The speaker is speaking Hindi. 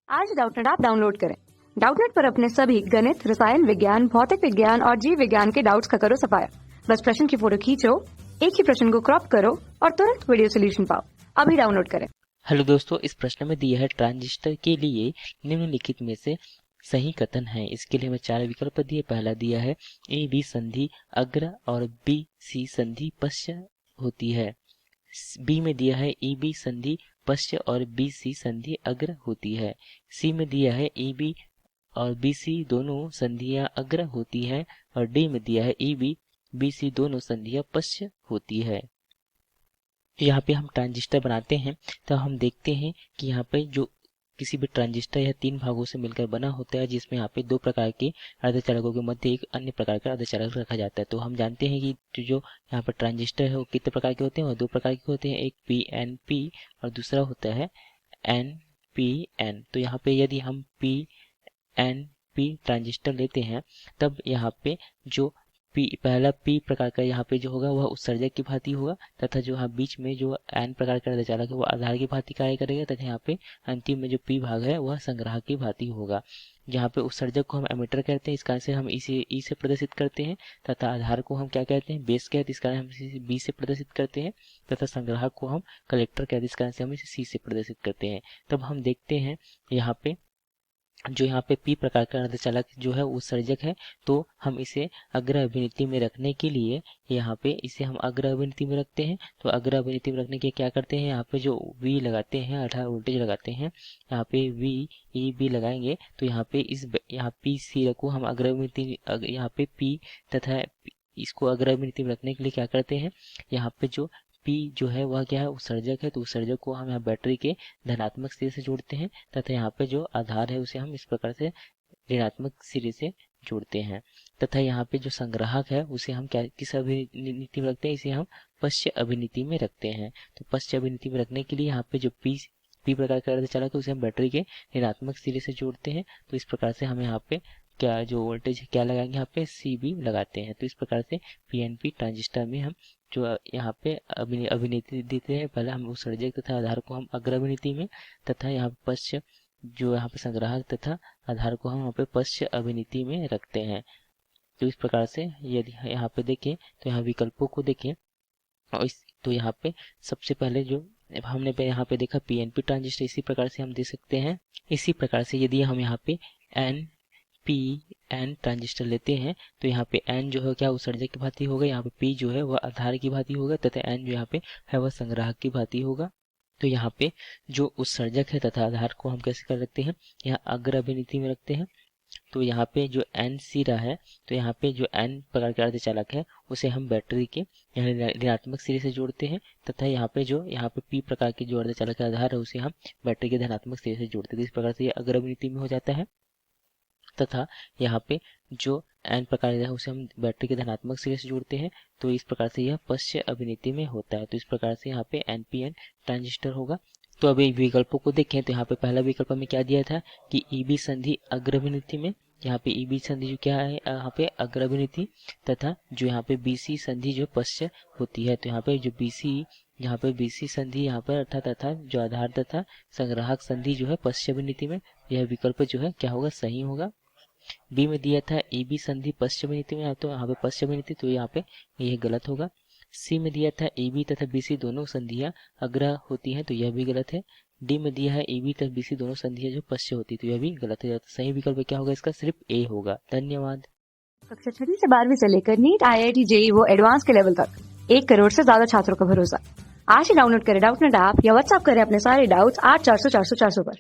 आज डाउटनेट ऐप डाउनलोड करें। डाउटनेट पर अपने सभी गणित, रसायन विज्ञान, भौतिक विज्ञान और जीव विज्ञान के डाउट्स का करो सफाया। बस प्रश्न की फोटो खींचो, एक ही प्रश्न को क्रॉप करो और तुरंत वीडियो सोल्यूशन पाओ। अभी डाउनलोड करें। हेलो दोस्तों, इस प्रश्न में दिया है ट्रांजिस्टर के लिए निम्नलिखित में से सही कथन है। इसके लिए हमें चार विकल्प दिए। पहला दिया है ए बी संधि अग्र और बी सी संधि पश्च होती है। बी में दिया है ए बी संधि पश्च और बी सी संधि अग्र होती है। सी में दिया है ए बी और बी सी दोनों संधियां अग्र होती है और डी में दिया है ए बी सी दोनों संधियां पश्च होती है। तो यहाँ पे हम ट्रांजिस्टर बनाते हैं तो हम देखते हैं कि यहाँ पे जो किसी भी ट्रांजिस्टर यह तीन भागों से मिलकर बना होता है, जिसमें यहाँ पे दो प्रकार के अर्धचालकों के मध्य एक अन्य प्रकार का अर्धचालक रखा जाता है। तो हम जानते हैं कि जो यहाँ पर ट्रांजिस्टर है वो कितने प्रकार के होते हैं, और दो प्रकार के होते हैं, एक पी एन पी और दूसरा होता है एन पी एन। तो यहाँ पे यदि हम पी एन पी ट्रांजिस्टर लेते हैं तब यहाँ पे जो पहला पी प्रकार का यहाँ पे जो होगा वह उत्सर्जक की भांति होगा, तथा जो यहाँ बीच में जो एन प्रकार का अर्धचालक है वो आधार की भांति कार्य करेगा, तथा यहाँ पे अंतिम में जो पी भाग है वह संग्राहक की भांति होगा। यहाँ पे उत्सर्जक को हम एमिटर कहते हैं, इस कारण से हम इसे ई से प्रदर्शित करते हैं, तथा आधार को हम क्या कहते हैं, बेस कहते हैं, इस कारण हम इसे बी से प्रदर्शित करते हैं, तथा संग्राहक को हम कलेक्टर कहते हैं, इस कारण से हम इसे सी से प्रदर्शित करते हैं। तब हम देखते हैं यहाँ पे जो यहाँ पे पी प्रकार का अर्धचालक जो है वो उत्सर्जक है, तो हम इसे अग्र अभिनीति में रखने के लिए यहाँ पे इसे हम अग्र अभिनीति में रखते हैं। तो अग्र अभिनीति में रखने के क्या करते हैं, यहाँ पे जो वी लगाते हैं, 18 वोल्टेज लगाते हैं, यहाँ पे वी ई बी लगाएंगे तो यहाँ पे यहाँ पी सी को हम अग्र अभिनीति, यहाँ पे पी तथा इसको अग्र अभिनीति में रखने के लिए क्या करते हैं, यहाँ पे जो पी जो है वह क्या है, उत्सर्जक है, तो उत्सर्जक को हम यहाँ बैटरी के धनात्मक सिरे से जोड़ते हैं, तथा यहाँ पे जो आधार है उसे हम इस प्रकार से ऋणात्मक सिरे से जोड़ते हैं, तथा यहाँ पे जो संग्राहक है उसे हम क्या किस अभिनीति में रखते हैं, इसे हम पश्च अभिनीति में रखते हैं। तो पश्च अभिनीति में रखने के लिए यहाँ पे जो पी प्रकार का अर्धचालक है उसे हम बैटरी के ऋणात्मक सिरे से जोड़ते हैं। तो इस प्रकार से हम यहाँ पे क्या जो वोल्टेज क्या लगाएंगे, यहाँ पे सी बी लगाते हैं। तो इस प्रकार से पीएनपी ट्रांजिस्टर में हम जो यहाँ पे अभिनीति देते हैं, पहले हम उत्सर्जक तथा आधार को हम अग्र अभिनीति में, तथा यहाँ पे पश्च जो यहाँ पे संग्राहक तथा आधार को हम यहाँ पे पश्च अभिनीति में रखते हैं। तो इस प्रकार से यदि यहाँ पे देखें तो यहाँ विकल्पों को देखें, और तो यहाँ पे सबसे पहले जो हमने यहाँ पे देखा पीएनपी ट्रांजिस्टर, इसी प्रकार से हम दे सकते हैं। इसी प्रकार से यदि हम यहाँ पे एन पी एन ट्रांजिस्टर लेते हैं तो यहाँ पे एन जो है क्या उत्सर्जक की भांति होगा, यहाँ पे पी जो है वह आधार की भांति होगा, तथा एन जो यहाँ पे है वह संग्राहक की भांति होगा। तो यहाँ पे जो उत्सर्जक है तथा आधार को हम कैसे कर रखते हैं, यहाँ अग्र अभिनीति में रखते हैं। तो यहाँ पे जो एन सिरा है, तो यहाँ पे जो एन प्रकार के अर्धचालक है उसे हम बैटरी के ऋणात्मक सिरे से जोड़ते हैं, तथा यहाँ पे पी प्रकार के जो अर्धचालक का आधार है उसे हम बैटरी के धनात्मक सिरे से जोड़ते हैं। इस प्रकार से ये अग्र अभिनीति में हो जाता है, तथा यहाँ पे जो एन प्रकार है उसे हम बैटरी के धनात्मक सिरे से जोड़ते हैं। तो इस प्रकार से यह पश्च अभिनीति में होता है। तो इस प्रकार से यहाँ पे एनपीएन ट्रांजिस्टर होगा। तो अभी विकल्पों को देखें तो यहाँ पे पहला विकल्प में क्या दिया था कि ईबी संधि अग्र अभिनीति में, यहाँ पे ईबी संधि जो क्या है यहाँ पे अग्र अभिनीति, तथा जो यहाँ पे बीसी संधि जो पश्च होती है। तो यहाँ पे जो बीसी संधि यहाँ पर तथा जो आधार तथा संग्राहक संधि जो है पश्च अभिनीति में, यह विकल्प जो है क्या होगा, सही होगा। बी में दिया था ए बी संधि पश्चिम नीति में, तो यहाँ पे पश्चिम नीति, तो यहाँ पे यह गलत होगा। सी में दिया था ए बी तथा बी सी दोनों संधियां अग्र होती हैं, तो यह भी गलत है। डी में दिया है ए बी तथा बी सी दोनों संधियां जो पश्चिम होती है, तो यह भी गलत है। तो सही विकल्प क्या होगा, इसका सिर्फ ए होगा। धन्यवाद। कक्षा 6 से 12वीं से लेकर नीट, IIT, JEE वो एडवांस के लेवल तक 1 करोड़ से ज्यादा छात्रों का भरोसा। आज ही डाउनलोड करें डाउटनेट ऐप या व्हाट्सएप करें अपने सारे डाउट्स 8400 400 400 पर।